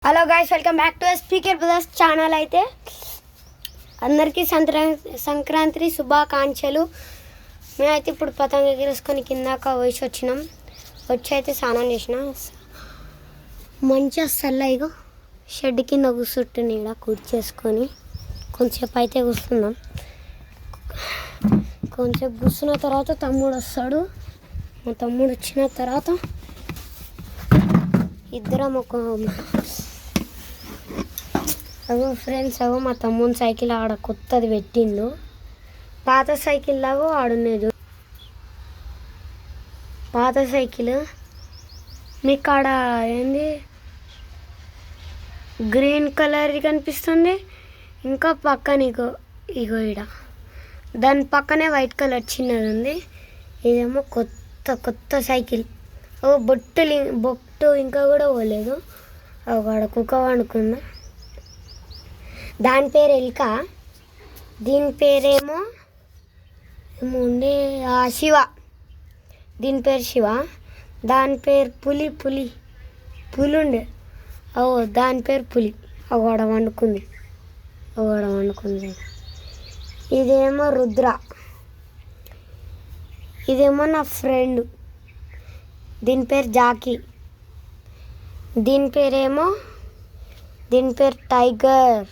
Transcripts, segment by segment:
Hello guys, welcome back to speaker brothers channel. అయితే అందరికీ సంక్రాంతి శుభాకాంక్షలు. మేమైతే ఇప్పుడు పతంగ ఎగిరేసుకొని కిందాక వచ్చినాం. వచ్చి అయితే స్నానం చేసిన. మంచిగా చల్లగా షెడ్ కింద కూర్చుంటుంది. ఇక్కడ కూర్చేసుకొని కొంచెంసేపు అయితే కూర్చున్నాం. కొంచెంసేపు కూర్చున్న తర్వాత తమ్ముడు వస్తాడు. మా తమ్ముడు వచ్చిన తర్వాత ఇద్దరం ఫ్రెండ్స్ మా తమ్ముని సైకిల్ ఆడ కొత్తది పెట్టిండు. పాత సైకిల్ లాగా ఆడున్నది. పాత సైకిల్ మీకు ఆడ ఏంది గ్రీన్ కలర్ కనిపిస్తుంది. ఇంకా పక్కన ఇగో ఇడ దాని పక్కనే వైట్ కలర్ చిన్నది ఉంది. ఇదేమో కొత్త సైకిల్. బొట్టు ఇంకా కూడా పోలేదు. ఆడ కుక్క వండుకుందా. దాని పేరు ఎల్క, దీని పేరేమో ఉండే శివ. దీని పేరు శివ, దాని పేరు పులి ఉండే. దాని పేరు పులి. ఆడ వండుకుంది. ఇదేమో రుద్ర. ఇదేమో నా ఫ్రెండ్. దీని పేరు జాకీ. దీని పేరు టైగర్,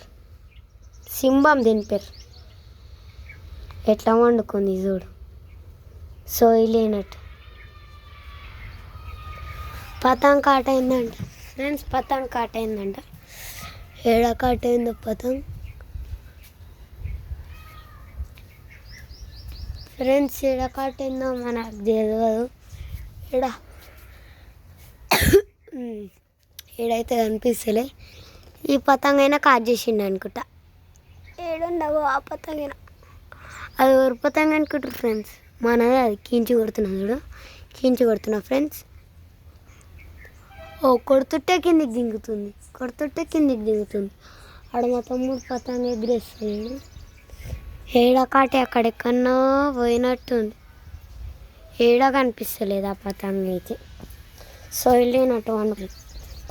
సింహం. దీని పేరు ఎట్లా వండుకుంది చూడు, సోయిలేనట్టు. పతంగ్ కాట అయిందంట ఫ్రెండ్స్. పతంగ్ కాట అయిందంట. ఏడ కాట అయిందో పతంగ్ ఫ్రెండ్స్. ఏడ కాట అయిందో మనకు తెలియదు. ఏడైతే కనిపిస్తలే. ఈ పతంగ అయినా కాట్ చేసిండు అనుకుంటా. ఏడుండవు ఆ పతంగ. అది ఎవరు పతంగ అనుకుంటారు ఫ్రెండ్స్? మనదే. అది కించి కొడుతున్నా ఫ్రెండ్స్. కొడుతుంటే కిందికి దింగుతుంది. ఆడ మా తమ్ముడు పతంగ ఎగిరేస్తాడు. ఏడకాటి అక్కడెక్కడో పోయినట్టుంది. ఏడ కనిపిస్తలేదు ఆ పతంగ అయితే. సోయలేనట్టు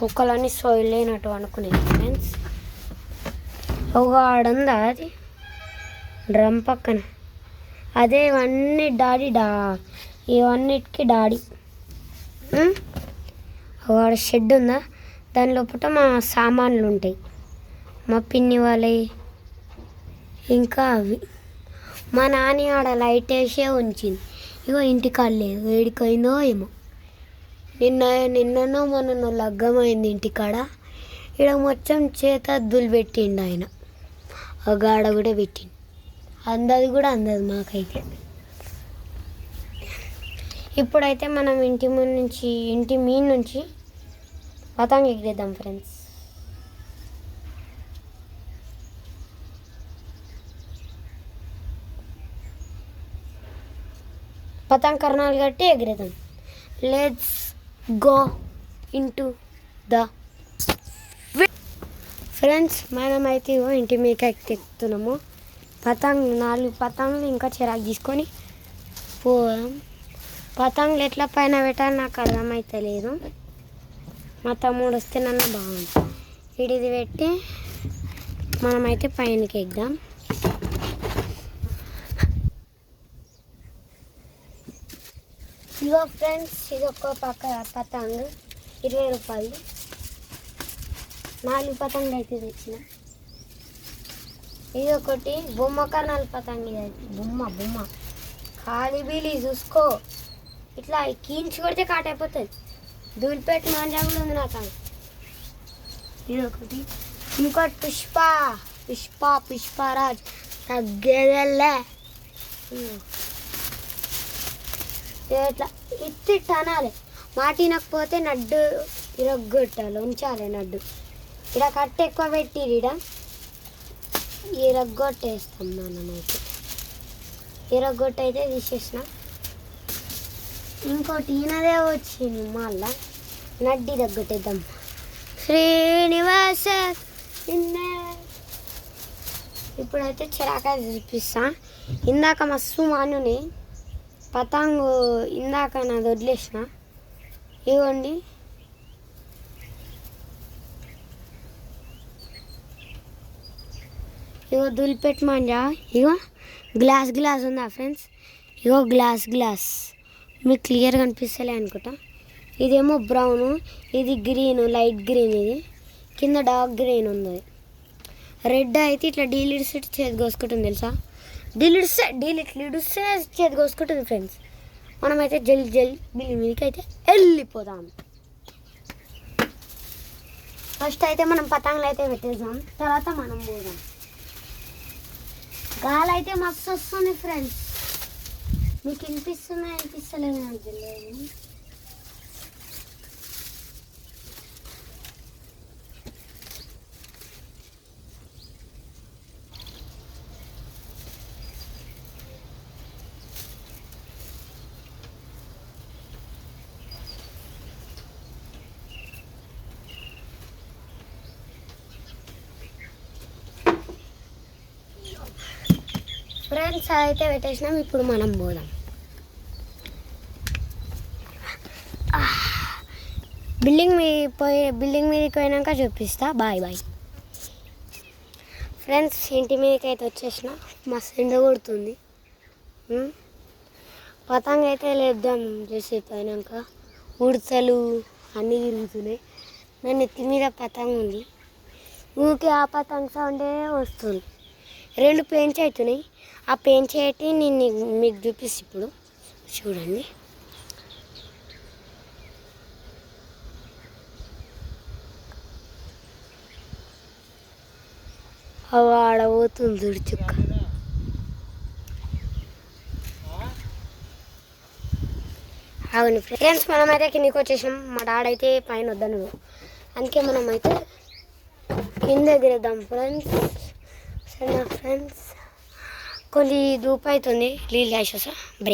కుక్కలన్నీ సోయలేనట్టు అనుకునేది ఫ్రెండ్స్. ఆడుందా అది డ్రమ్ పక్కన. అదే ఇవన్నీ ఇవన్నిటికీ డాడీ. ఆడ షెడ్ ఉందా, దాని లోపల మా సామాన్లు ఉంటాయి. మా పిన్ని వాళ్ళవి ఇంకా అవి. మా నాని ఆడ లైట్ వేసే ఉంచింది. ఇగో ఇంటికాడ లేదు, వేడికైందో ఏమో. నిన్ననో మొన్ననో లగ్గమైంది ఇంటికాడ. ఇక్కడ మొత్తం చేతద్దులు పెట్టిండు ఆయన. ఆ గాడ కూడా పెట్టిండు. అందదు మాకైతే. ఇప్పుడైతే మనం ఇంటి మీద నుంచి పతంగ ఎగిరేద్దాం ఫ్రెండ్స్. పతంగ కర్ణాలు కట్టి ఎగిరేద్దాం. Let's go into the friends. మనమైతే ఇంటి మీద ఎక్కుతున్నాము. 4 పతంగులు ఇంకా చిరాకు తీసుకొని పోదాం. పతంగులు ఎట్లా పైన పెట్టాలి నాకు అర్థమైతలేదు. మా తమ్ముడు వస్తే నన్ను బాగుంటుంది. ఇది పెట్టి మనమైతే పైనకి ఎగ్దాం. ఇగో ఫ్రెండ్స్, ఇది ఒక్క పక్క పతంగు 20 రూపాయలు. 4 పతంగులు అయితే తెచ్చిన. ఇది ఒకటి బొమ్మ కర్ణాల పతంగి. ఇది అయితే బొమ్మ ఖాళీ బీలి చూసుకో. ఇట్లా కీంచి కొడితే కాట అయిపోతుంది. దూలిపెట్టి మాంజా కూడా ఉంది నాకు. ఇది ఒకటి. ఇంకోటి పుష్పరాజ్ తగ్గేదల్లే. ఇట్లా ఇట్ట అనాలి. మాటినకపోతే నడ్డు ఇరగొట్టాలి, ఉంచాలి నడ్డు. ఇక్కడ కట్ట ఎక్కువ పెట్టి ఇరగొట్టేస్తాం మనమైతే. ఇరగొట్టయితే తీసేసిన. ఇంకోటి ఈయనదే వచ్చింది మళ్ళా. నడ్డి ఇరగొట్టేద్దాం. శ్రీనివాస ఇప్పుడైతే చిరాకాయ చూపిస్తా. ఇందాక మస్తు మానుని పతంగు ఇందాక నాది వదిలేసిన. ఇవ్వండి ఇగో దులిపెట్టి మంజా ఇగో గ్లాస్ ఉందా ఫ్రెండ్స్, ఇగో గ్లాస్ మీకు క్లియర్ కనిపిస్తలే అనుకుంటా. ఇదేమో బ్రౌను, ఇది గ్రీన్, లైట్ గ్రీన్, ఇది కింద డార్క్ గ్రీన్ ఉంది. రెడ్ అయితే ఇట్లా డీలిడ్స్ చేతి కోసుకుంటుంది తెలుసా, డీలిడ్స్ చేతి కోసుకుంటుంది ఫ్రెండ్స్. మనమైతే జల్ది బిల్లి మీదకి అయితే వెళ్ళిపోదాం. ఫస్ట్ అయితే మనం పతంగులు అయితే పెట్టేద్దాం, తర్వాత మనం పోదాం. గాలి అయితే మస్తు వస్తుంది ఫ్రెండ్స్, మీకు అనిపిస్తలేదు నాకు తెలియదు. ఫ్రెండ్స్ అయితే పెట్టేసినాం, ఇప్పుడు మనం పోదాం. బిల్డింగ్ మీదకి పోయినాక చూపిస్తా. Bye friends. ఇంటి మీదకి అయితే వచ్చేసిన, మస్తు ఎండ కొడుతుంది. పతంగ అయితే లేద్దాం చేసి పోయినాక ఉడతలు అన్నీ తిరుగుతున్నాయి. నా నెత్తి మీద పతంగ ఉంది, ఊరికి ఆ పతంగ సౌండే వస్తుంది. 2 పెయింట్స్ అవుతున్నాయి, ఆ పెయింట్స్ అయితే నేను మీకు చూపిస్తాను ఇప్పుడు చూడండి. అవి ఆడబోతుంది చూడు చుక్క. అవును ఫ్రెండ్స్, మనమైతే కిందికి వచ్చేసాం. మా డాడైతే పైన వద్దాను, అందుకే మనమైతే కింద ఎగిరేద్దాం ఫ్రెండ్స్. సరే ఫ్రెండ్స్, కొన్ని ధూపు అవుతుంది, నీళ్ళు వేసేసా.